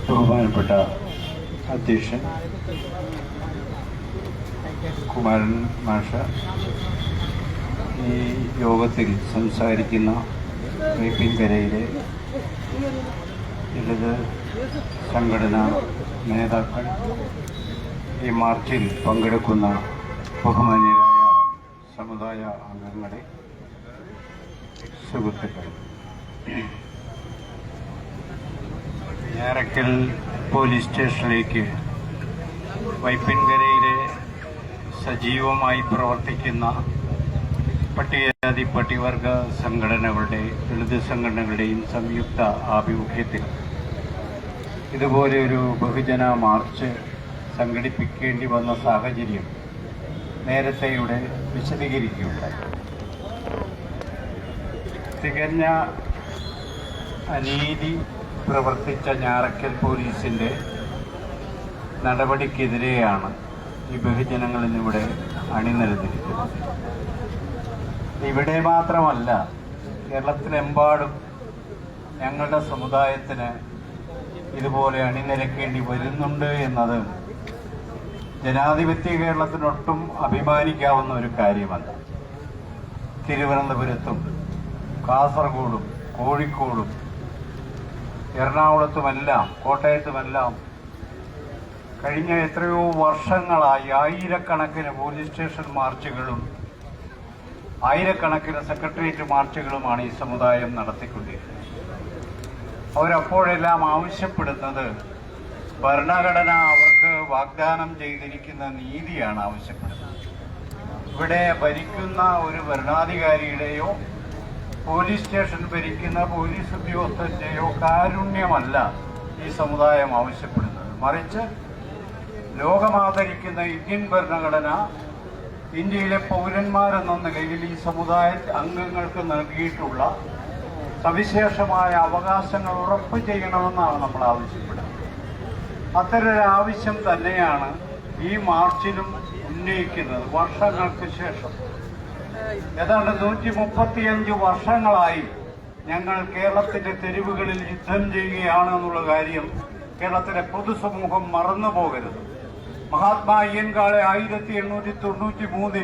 ബഹുമാനപ്പെട്ട അധ്യക്ഷൻ കുമാരൻ മാഷ, ഈ യോഗത്തിൽ സംസാരിക്കുന്ന വൈപ്പിൻകരയിലെ ഇടത് സംഘടനാ നേതാക്കൾ, ഈ മാർച്ചിൽ പങ്കെടുക്കുന്ന ബഹുമാന്യരായ സമുദായ അംഗങ്ങളെ, സുഹൃത്തുക്കൾ, ഞാറക്കൽ പോലീസ് സ്റ്റേഷനിലേക്ക് വൈപ്പിൻകരയിലെ സജീവമായി പ്രവർത്തിക്കുന്ന പട്ടികജാതി പട്ടികവർഗ സംഘടനകളുടെ, ദളിത് സംഘടനകളുടെയും സംയുക്ത ആഭിമുഖ്യത്തിൽ ഇതുപോലെ ഒരു ബഹുജന മാർച്ച് സംഘടിപ്പിക്കേണ്ടി വന്ന സാഹചര്യം നേരത്തെ ഇവിടെ വിശദീകരിക്കുകയുണ്ടായി. തികഞ്ഞ അനീതി പ്രവർത്തിച്ച ഞാറക്കൽ പോലീസിൻ്റെ നടപടിക്കെതിരെയാണ് ഈ ബഹുജനങ്ങൾ ഇന്നിവിടെ അണിനിരന്നിരിക്കുന്നത്. ഇവിടെ മാത്രമല്ല, കേരളത്തിലെമ്പാടും ഞങ്ങളുടെ സമുദായത്തിന് ഇതുപോലെ അണിനിരക്കേണ്ടി വരുന്നുണ്ട് എന്നത് ജനാധിപത്യ കേരളത്തിനൊട്ടും അഭിമാനിക്കാവുന്ന ഒരു കാര്യമല്ല. തിരുവനന്തപുരത്തും കാസർഗോഡും കോഴിക്കോടും എറണാകുളത്തുമെല്ലാം കോട്ടയത്തുമെല്ലാം കഴിഞ്ഞ എത്രയോ വർഷങ്ങളായി ആയിരക്കണക്കിന് പോലീസ് സ്റ്റേഷൻ മാർച്ചുകളും ആയിരക്കണക്കിന് സെക്രട്ടേറിയറ്റ് മാർച്ചുകളുമാണ് ഈ സമുദായം നടത്തിക്കൊണ്ടിരിക്കുന്നത്. അവരപ്പോഴെല്ലാം ആവശ്യപ്പെടുന്നത് ഭരണഘടന അവർക്ക് വാഗ്ദാനം ചെയ്തിരിക്കുന്ന നീതിയാണ് ആവശ്യപ്പെടുന്നത്. ഇവിടെ ഭരിക്കുന്ന ഒരു ഭരണാധികാരിയുടെയോ പോലീസ് സ്റ്റേഷൻ ഭരിക്കുന്ന പോലീസ് ഉദ്യോഗസ്ഥന്റെയോ കാരുണ്യമല്ല ഈ സമുദായം ആവശ്യപ്പെടുന്നത്. മറിച്ച് ലോകമാദരിക്കുന്ന ഇന്ത്യൻ ഭരണഘടന ഇന്ത്യയിലെ പൗരന്മാരെന്ന നിലയിൽ ഈ സമുദായ അംഗങ്ങൾക്ക് നൽകിയിട്ടുള്ള സവിശേഷമായ അവകാശങ്ങൾ ഉറപ്പു ചെയ്യണമെന്നാണ് നമ്മൾ ആവശ്യപ്പെടുന്നത്. അത്തരൊരു ആവശ്യം തന്നെയാണ് ഈ മാർച്ചിലും ഉന്നയിക്കുന്നത്. വർഷങ്ങൾക്ക് ശേഷം, ഏതാണ്ട് 135 വർഷങ്ങളായി ഞങ്ങൾ കേരളത്തിന്റെ തെരുവുകളിൽ യുദ്ധം ചെയ്യുകയാണ് എന്നുള്ള കാര്യം കേരളത്തിലെ പൊതുസമൂഹം മറന്നു പോകരുത്. മഹാത്മാ അയ്യൻകാളെ 1893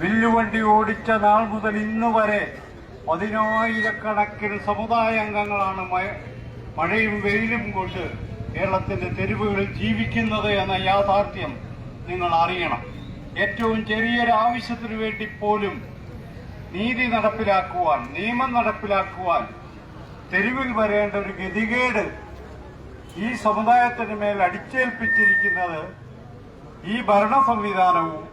വില്ലുവണ്ടി ഓടിച്ച നാൾ മുതൽ ഇന്ന് വരെ 10,000-കണക്കിന് സമുദായ അംഗങ്ങളാണ് മഴയും വെയിലും കൊണ്ട് കേരളത്തിന്റെ തെരുവുകളിൽ ജീവിക്കുന്നത് എന്ന യാഥാർത്ഥ്യം നിങ്ങൾ അറിയണം. ഏറ്റവും ചെറിയൊരു ആവശ്യത്തിനു വേണ്ടി പോലും നീതി നടപ്പിലാക്കുവാൻ, നിയമം നടപ്പിലാക്കുവാൻ തെരുവിൽ വരേണ്ട ഒരു ഗതികേട് ഈ സമുദായത്തിന് മേൽ അടിച്ചേൽപ്പിച്ചിരിക്കുന്നത് ഈ ഭരണ സംവിധാനവും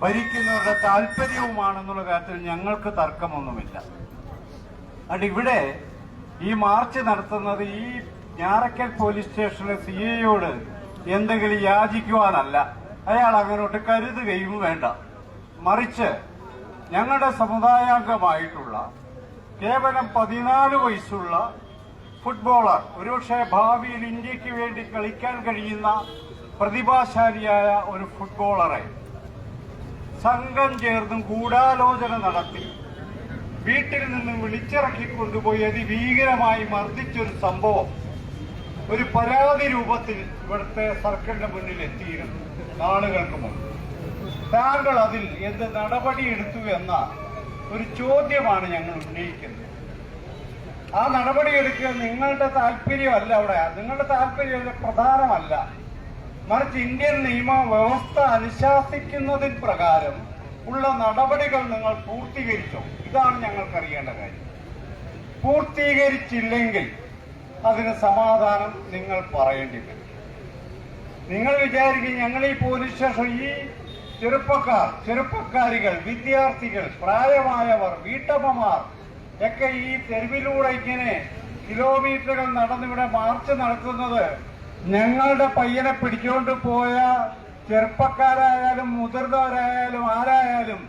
ഭരിക്കുന്നവരുടെ താല്പര്യവുമാണെന്നുള്ള കാര്യത്തിൽ ഞങ്ങൾക്ക് തർക്കമൊന്നുമില്ല. അതുകൊണ്ട് ഇവിടെ ഈ മാർച്ച് നടത്തുന്നത് ഈ ഞാറക്കൽ പോലീസ് സ്റ്റേഷനിലെ സിഐയോട് എന്തെങ്കിലും യാചിക്കുവാനല്ല, അയാൾ അങ്ങോട്ട് കരുതുകയും വേണ്ട. മറിച്ച് ഞങ്ങളുടെ സമുദായാംഗമായിട്ടുള്ള കേവലം 14 വയസ്സുള്ള ഫുട്ബോളർ, ഒരുപക്ഷെ ഭാവിയിൽ ഇന്ത്യക്ക് വേണ്ടി കളിക്കാൻ കഴിയുന്ന പ്രതിഭാശാലിയായ ഒരു ഫുട്ബോളറെ സംഘം ചേർന്നും ഗൂഢാലോചന നടത്തി വീട്ടിൽ നിന്ന് വിളിച്ചിറക്കിക്കൊണ്ടുപോയി അതിഭീകരമായി മർദ്ദിച്ചൊരു സംഭവം ഒരു പരാതി രൂപത്തിൽ ഇവിടുത്തെ സർക്കാരിന്റെ മുന്നിൽ എത്തിയിരുന്നു നാളുകൾക്ക് മുമ്പ്. താങ്കൾ അതിൽ എന്ത് നടപടിയെടുത്തു എന്ന ഒരു ചോദ്യമാണ് ഞങ്ങൾ ഉന്നയിക്കുന്നത്. ആ നടപടിയെടുക്കുക നിങ്ങളുടെ താല്പര്യമല്ല, അവിടെ നിങ്ങളുടെ താല്പര്യം പ്രധാനമല്ല. മറിച്ച് ഇന്ത്യൻ നിയമ വ്യവസ്ഥ അനുശാസിക്കുന്നതിന് പ്രകാരം ഉള്ള നടപടികൾ നിങ്ങൾ പൂർത്തീകരിച്ചോ? ഇതാണ് ഞങ്ങൾക്കറിയേണ്ട കാര്യം. പൂർത്തീകരിച്ചില്ലെങ്കിൽ അതിന് സമാധാനം നിങ്ങൾ പറയേണ്ടി വരും. നിങ്ങൾ വിചാരിക്കും ഞങ്ങൾ ഈ പോലീസ് സ്റ്റേഷൻ, ഈ ചെറുപ്പക്കാരികൾ, വിദ്യാർത്ഥികൾ, പ്രായമായവർ, വീട്ടമ്മമാർ ഒക്കെ ഈ തെരുവിലൂടെ ഇങ്ങനെ കിലോമീറ്ററുകൾ നടന്നിവിടെ മാർച്ച് നടത്തുന്നത് ഞങ്ങളുടെ പയ്യനെ പിടിച്ചുകൊണ്ട് പോയ ചെറുപ്പക്കാരായാലും മുതിർന്നവരായാലും ആരായാലും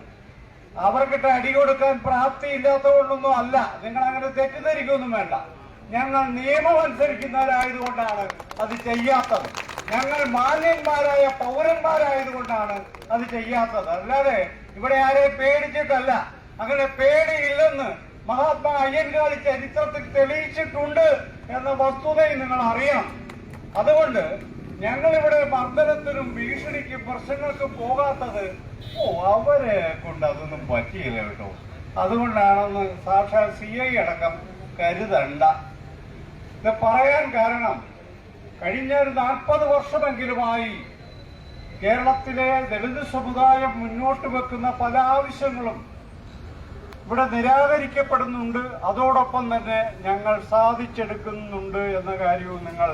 അവർക്കിട്ട് അടി കൊടുക്കാൻ പ്രാപ്തിയില്ലാത്തതുകൊണ്ടൊന്നും അല്ല. നിങ്ങൾ അങ്ങനെ തെറ്റിദ്ധരിക്കൊന്നും വേണ്ട. ഞങ്ങൾ നിയമം അനുസരിക്കുന്നവരായതുകൊണ്ടാണ് അത് ചെയ്യാത്തത്. ഞങ്ങൾ മാന്യന്മാരായ പൗരന്മാരായതുകൊണ്ടാണ് അത് ചെയ്യാത്തത്. അല്ലാതെ ഇവിടെ ആരെയും പേടിച്ചിട്ടല്ല. അങ്ങനെ പേടിയില്ലെന്ന് മഹാത്മാ അയ്യൻകാളി ചരിത്രത്തിൽ തെളിയിച്ചിട്ടുണ്ട് എന്ന വസ്തുതയും നിങ്ങൾ അറിയണം. അതുകൊണ്ട് ഞങ്ങളിവിടെ മർദ്ദനത്തിനും ഭീഷണിക്കും പ്രശ്നങ്ങൾക്കും പോകാത്തത് അവരെ കൊണ്ട് അതൊന്നും പറ്റിയില്ല കേട്ടോ. അതുകൊണ്ടാണെന്ന് സാക്ഷാൽ CI അടക്കം കരുതണ്ട. ഇത് പറയാൻ കാരണം കഴിഞ്ഞ ഒരു 40 വർഷമെങ്കിലുമായി കേരളത്തിലെ ദളിത് സമുദായം മുന്നോട്ട് വെക്കുന്ന പല ആവശ്യങ്ങളും ഇവിടെ നിരാകരിക്കപ്പെടുന്നുണ്ട്. അതോടൊപ്പം തന്നെ ഞങ്ങൾ സാധിച്ചെടുക്കുന്നുണ്ട് എന്ന കാര്യവും നിങ്ങൾ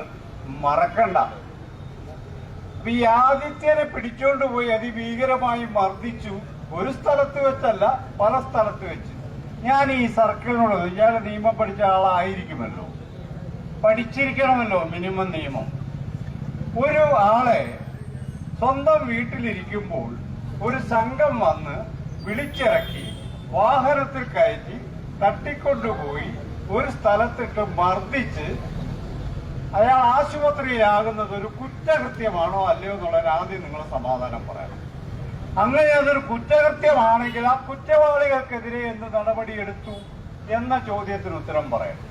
മറക്കണ്ട. ഈ ആദിത്യനെ പിടിച്ചോണ്ടുപോയി അതിഭീകരമായി മർദ്ദിച്ചു. ഒരു സ്ഥലത്ത് വെച്ചല്ല, പല സ്ഥലത്ത് വെച്ച്. ഞാൻ ഈ സർക്കിളിനോട്, ഇയാൾ നിയമം പഠിച്ച ആളായിരിക്കുമല്ലോ, പഠിച്ചിരിക്കണമല്ലോ മിനിമം നിയമം. ഒരു ആളെ സ്വന്തം വീട്ടിലിരിക്കുമ്പോൾ ഒരു സംഘം വന്ന് വിളിച്ചിറക്കി വാഹനത്തിൽ കയറ്റി തട്ടിക്കൊണ്ടുപോയി ഒരു സ്ഥലത്തിട്ട് മർദ്ദിച്ച് അയാൾ ആശുപത്രിയിലാകുന്നത് ഒരു കുറ്റകൃത്യമാണോ അല്ലയോ എന്നുള്ളതിന് ആദ്യം നിങ്ങൾ സമാധാനം പറയണം. അങ്ങനെ അതൊരു കുറ്റകൃത്യമാണെങ്കിൽ ആ കുറ്റവാളികൾക്കെതിരെ എന്ത് നടപടിയെടുത്തു എന്ന ചോദ്യത്തിന് ഉത്തരം പറയണം.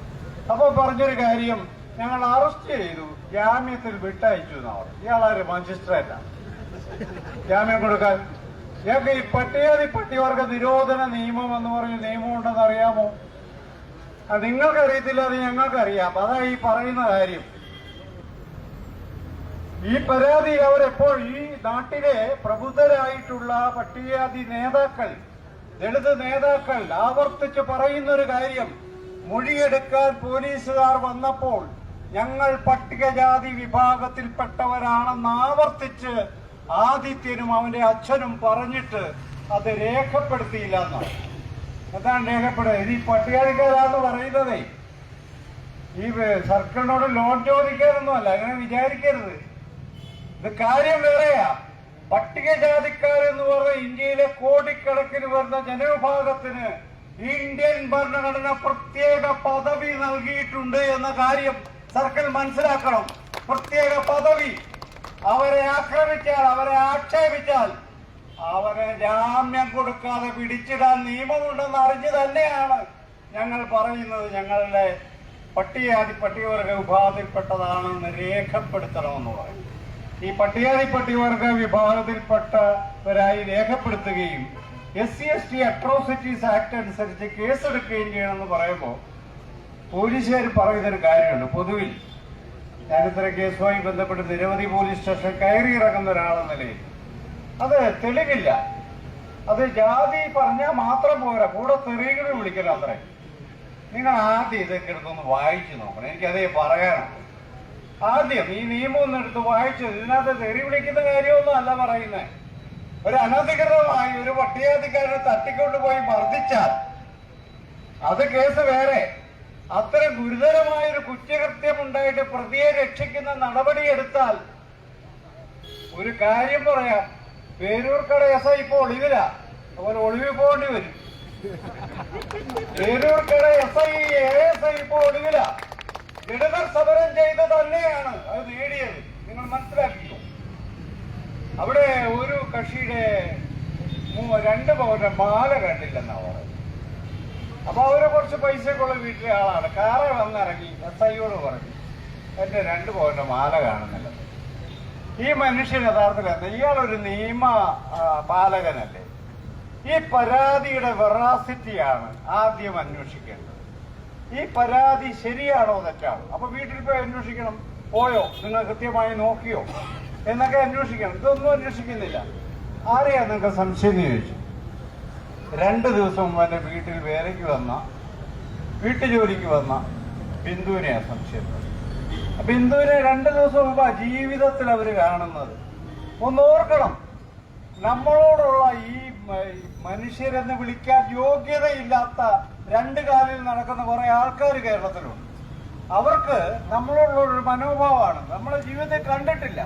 അപ്പൊ പറഞ്ഞൊരു കാര്യം, ഞങ്ങൾ അറസ്റ്റ് ചെയ്തു, ജാമ്യത്തിൽ വിട്ടയച്ചു എന്നാണ് പറഞ്ഞു. ഇയാളാര് മജിസ്ട്രേറ്റാ ജാമ്യം കൊടുക്കാൻ? ഞങ്ങൾക്ക് ഈ പട്ടികവർഗ നിരോധന നിയമം എന്ന് പറഞ്ഞ നിയമം ഉണ്ടെന്ന് അറിയാമോ? നിങ്ങൾക്കറിയത്തില്ല, അത് ഞങ്ങൾക്കറിയാം. അതാ ഈ പറയുന്ന കാര്യം. ഈ പരാതി അവരെപ്പോൾ ഈ നാട്ടിലെ പ്രബുദ്ധരായിട്ടുള്ള പട്ടികജാതി നേതാക്കൾ, ദളിത് നേതാക്കൾ ആവർത്തിച്ച് പറയുന്നൊരു കാര്യം, മൊഴിയെടുക്കാൻ പോലീസുകാർ വന്നപ്പോൾ ഞങ്ങൾ പട്ടികജാതി വിഭാഗത്തിൽപ്പെട്ടവരാണെന്ന് ആവർത്തിച്ച് ആദിത്യനും അവന്റെ അച്ഛനും പറഞ്ഞിട്ട് അത് രേഖപ്പെടുത്തിയില്ല എന്നാണ്. എന്താണ് രേഖപ്പെടുക? ഇത് ഈ പട്ടികജാതിക്കാരാന്ന് പറയുന്നതേ ഈ സർക്കിളിനോട് ലോൺ ചോദിക്കാനൊന്നുമല്ല, അങ്ങനെ വിചാരിക്കരുത്. ഇത് കാര്യം വേറെയാ. പട്ടികജാതിക്കാരെന്ന് പറഞ്ഞ ഇന്ത്യയിലെ കോടിക്കണക്കിന് വരുന്ന ജനവിഭാഗത്തിന് ഇന്ത്യൻ ഭരണഘടന പ്രത്യേക പദവി നൽകിയിട്ടുണ്ട് എന്ന കാര്യം സർക്കിൾ മനസ്സിലാക്കണം. പ്രത്യേക പദവി. അവരെ ആക്രമിച്ചാൽ, അവരെ ആക്ഷേപിച്ചാൽ അവരെ ജാമ്യം കൊടുക്കാതെ പിടിച്ചിടാൻ നിയമമുണ്ടെന്ന് അറിഞ്ഞു തന്നെയാണ് ഞങ്ങൾ പറയുന്നത് ഞങ്ങളുടെ പട്ടികവർഗ വിഭാഗത്തിൽപ്പെട്ടതാണെന്ന് രേഖപ്പെടുത്തണമെന്ന് പറയും. ഈ പട്ടികവർഗ വിഭാഗത്തിൽപ്പെട്ടവരായി രേഖപ്പെടുത്തുകയും SC/ST അട്രോസിറ്റീസ് ആക്ട് അനുസരിച്ച് കേസെടുക്കുകയും ചെയ്യണമെന്ന് പറയുമ്പോൾ പോലീസുകാർ പറയുന്നൊരു കാര്യമുണ്ട്. പൊതുവിൽ ഞാനിത്ര കേസുമായി ബന്ധപ്പെട്ട് നിരവധി പോലീസ് സ്റ്റേഷൻ കയറി ഇറങ്ങുന്ന ഒരാളെന്ന നിലയിൽ അത് തെളിവില്ല. അത് ജാതി പറഞ്ഞാൽ മാത്രം പോരാ, കൂടെ തെറികൾ വിളിക്കണം. അത്രേ. നിങ്ങൾ ആദ്യം ഇതൊക്കെ എടുത്തൊന്ന് വായിച്ചു നോക്കണം. എനിക്കതേ പറയാനുള്ളൂ. ആദ്യം ഈ നിയമം ഒന്ന് എടുത്ത് വായിച്ചത്. ഇതിനകത്ത് തെറി വിളിക്കുന്ന കാര്യമൊന്നും അല്ല പറയുന്നത്. ഒരു അനധികൃതമായി ഒരു പട്ടികജാതിക്കാരനെ തട്ടിക്കൊണ്ടുപോയി മർദ്ദിച്ചാൽ അത് കേസ് വേറെ. അത്തരം ഗുരുതരമായൊരു കുറ്റകൃത്യം ഉണ്ടായിട്ട് പ്രതിയെ രക്ഷിക്കുന്ന നടപടിയെടുത്താൽ ഒരു കാര്യം പറയാം, പേരൂർക്കട SI ഇപ്പോൾ ഒളിവില, അതുപോലെ ഒളിവിൽ പോകേണ്ടി വരും. പേരൂർക്കട ASI ഇപ്പോൾ ഒളിവില. ദളിതർ സമരം ചെയ്ത് തന്നെയാണ് അത് നേടിയത്. നിങ്ങൾ മനസ്സിലാക്കിയോ? അവിടെ ഒരു കക്ഷിയുടെ 2 പവന്റെ മാല കണ്ടില്ലെന്നാ പറയുന്നത്. അപ്പൊ അവര് കുറച്ച് പൈസക്കുള്ള വീട്ടിലെ ആളാണ്. കാറെ വന്നിറങ്ങി SIയോട് പറഞ്ഞു, എന്റെ 2 പവന്റെ മാല കാണുന്നില്ല. ഈ മനുഷ്യൻ യഥാർത്ഥത്തിൽ എന്താ? ഇയാളൊരു നിയമ പാലകനല്ലേ? ഈ പരാതിയുടെ വെറാസിറ്റിയാണ് ആദ്യം അന്വേഷിക്കേണ്ടത്. ഈ പരാതി ശരിയാണോ തെറ്റാണോ? അപ്പൊ വീട്ടിൽ പോയി അന്വേഷിക്കണം. പോയോ, നിങ്ങൾ കൃത്യമായി നോക്കിയോ എന്നൊക്കെ അന്വേഷിക്കണം. ഇതൊന്നും അന്വേഷിക്കുന്നില്ല. ആരെയാ നിങ്ങൾക്ക് സംശയം എന്ന് ചോദിച്ചു. 2 ദിവസം മുമ്പ് എന്റെ വീട്ടിൽ വീട്ടുജോലിക്ക് വന്ന ബിന്ദുവിനെയാ സംശയം. ബിന്ദുവിനെ 2 ദിവസം മുമ്പാ ജീവിതത്തിൽ അവര് കാണുന്നത്. ഒന്ന് ഓർക്കണം, നമ്മളോടുള്ള ഈ മനുഷ്യരെന്ന് വിളിക്കാൻ യോഗ്യതയില്ലാത്ത 2 കാലിൽ നടക്കുന്ന കുറെ ആൾക്കാർ കേരളത്തിലുണ്ട്. അവർക്ക് നമ്മളോടുള്ള ഒരു മനോഭാവമാണ്. നമ്മളെ ജീവിതത്തിൽ കണ്ടിട്ടില്ല,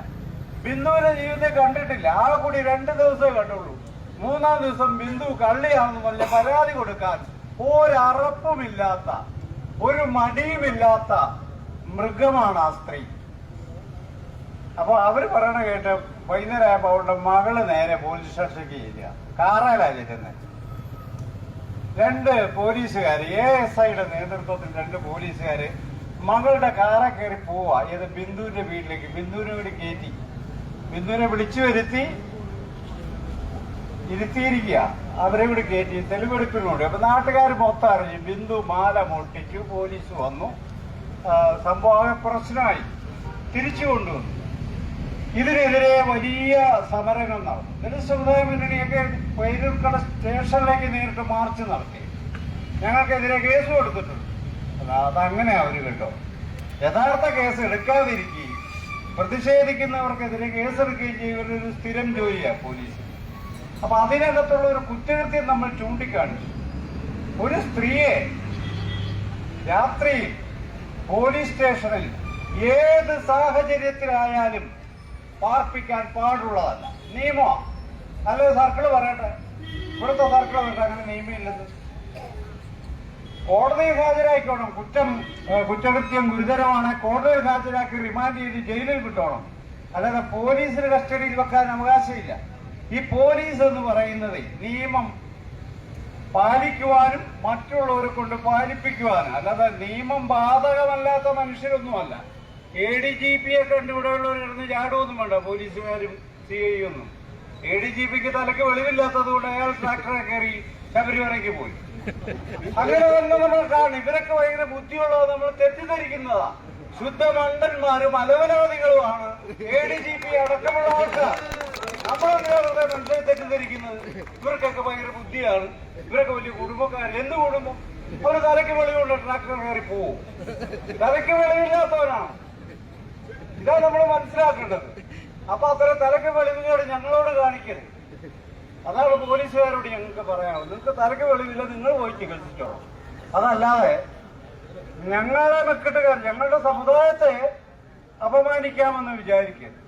ബിന്ദുവിനെ ജീവിതത്തിൽ കണ്ടിട്ടില്ല. ആ കൂടി 2 ദിവസമേ കണ്ടുള്ളൂ. 3-ാം ദിവസം ബിന്ദു കള്ളിയാണെന്ന് പറഞ്ഞ പരാതി കൊടുക്കാൻ ഒരറപ്പുമില്ലാത്ത, ഒരു മടിയുമില്ലാത്ത മൃഗമാണ് ആ സ്ത്രീ. അപ്പൊ അവര് പറയണ കേട്ട് വൈകുന്നേരമായപ്പോ അവളുടെ മകള് നേരെ പോലീസ് സ്റ്റേഷനിലേക്ക് ചെല്ലുക. കാറയിലാ ചെല്ലുന്നത്. രണ്ട് പോലീസുകാർ ASIയുടെ നേതൃത്വത്തിൽ രണ്ട് പോലീസുകാര് മകളുടെ കാറെ കയറി പോവാ ഏത് ബിന്ദുവിന്റെ വീട്ടിലേക്ക്. ബിന്ദുവിനെ കൂടി കയറ്റി, ബിന്ദുവിനെ വിളിച്ചു ഇരുത്തിയിരിക്കുക. അവരെ കൂടി കയറ്റി തെളിവെടുപ്പിനോട്. അപ്പൊ നാട്ടുകാർ മൊത്തം അറിഞ്ഞു. ബിന്ദു മാല മോട്ടിച്ചു, പോലീസ് വന്നു, സംഭവം പ്രശ്നമായി, തിരിച്ചു കൊണ്ടുവന്നു. ഇതിനെതിരെ വലിയ സമരങ്ങൾ നടന്നു. ദളിത് സമുദായ മുന്നണിയൊക്കെ പൈരൂർക്കട സ്റ്റേഷനിലേക്ക് നേരിട്ട് മാർച്ച് നടത്തി. ഞങ്ങൾക്കെതിരെ കേസ് കൊടുത്തിട്ടുണ്ട്. അതങ്ങനെ അവര് കേട്ടോ. യഥാർത്ഥ കേസ് എടുക്കാതിരിക്കുകയും പ്രതിഷേധിക്കുന്നവർക്കെതിരെ കേസെടുക്കുകയും ചെയ്യുന്ന ഒരു സ്ഥിരം ജോലിയാണ് പോലീസ്. അപ്പൊ അതിനകത്തുള്ള ഒരു കുറ്റകൃത്യം നമ്മൾ ചൂണ്ടിക്കാണിച്ചു. ഒരു സ്ത്രീയെ രാത്രിയിൽ പോലീസ് സ്റ്റേഷനിൽ ഏത് സാഹചര്യത്തിലായാലും പാർപ്പിക്കാൻ പാടുള്ളതല്ല, നിയമമാണ്. നല്ലൊരു സർക്കിള് പറയട്ടെ, ഇവിടുത്തെ സർക്കിള് പറയട്ടെ, അങ്ങനെ നിയമമില്ലെന്ന്. കോടതിയിൽ ഹാജരാക്കിക്കോണം. കുറ്റകൃത്യം ഗുരുതരമാണ്, കോടതിയിൽ ഹാജരാക്കി റിമാൻഡ് ചെയ്ത് ജയിലിൽ വിട്ടോണം. അല്ലാതെ പോലീസിന് കസ്റ്റഡിയിൽ വെക്കാൻ അവകാശമില്ല. ഈ പോലീസ് എന്ന് പറയുന്നത് നിയമം പാലിക്കുവാനും മറ്റുള്ളവരെ കൊണ്ട് പാലിപ്പിക്കുവാനും, അല്ലാതെ നിയമം ബാധകമല്ലാത്ത മനുഷ്യരൊന്നുമല്ല. ADGPയെ കണ്ട് ഇവിടെയുള്ളവരിരുന്ന് ചാടുമൊന്നും വേണ്ട, പോലീസുകാരും CI ഒന്നും. ADGPക്ക് തലയ്ക്ക് വെളിവില്ലാത്തത് കൊണ്ട് അയാൾ ട്രാക്ടറെ കയറി ശബരിമലയ്ക്ക് പോയി. അങ്ങനെ തന്നെ നമ്മൾ കാണും. ഇവരൊക്കെ ഭയങ്കര ബുദ്ധിയുള്ളത് നമ്മൾ തെറ്റിദ്ധരിക്കുന്നതാ. ശുദ്ധ മണ്ടന്മാരും അലവലാദികളുമാണ് ADGP അടക്കമുള്ള ആൾക്കാർ. നമ്മളെന്തിനാണ് മനുഷ്യരെ തെറ്റിദ്ധരിക്കുന്നത്? ഇവർക്കൊക്കെ ഭയങ്കര ബുദ്ധിയാണ്, ഇവരൊക്കെ വലിയ കുടുംബക്കാർ. എന്ത് കുടുംബം? അവര് തലയ്ക്ക് വെളിവുള്ള ട്രാക്ടർ കയറി പോവും. തലയ്ക്ക് വെളിവില്ലാത്തവരാണ്. ഇതാ നമ്മൾ മനസ്സിലാക്കേണ്ടത്. അപ്പൊ അത്തരം തലയ്ക്ക് വെളിവുകൾ ഞങ്ങളോട് കാണിക്കരുത്. അതാണ് പോലീസുകാരോട് ഞങ്ങൾക്ക് പറയാനുള്ളത്. നിങ്ങൾക്ക് തലയ്ക്ക് വെളിവില്ല, നിങ്ങൾ പോയി ചികിത്സിച്ചോളാം. അതല്ലാതെ ഞങ്ങളെ മെക്കിട്ടുകാർ ഞങ്ങളുടെ സമുദായത്തെ അപമാനിക്കാമെന്ന് വിചാരിക്കരുത്.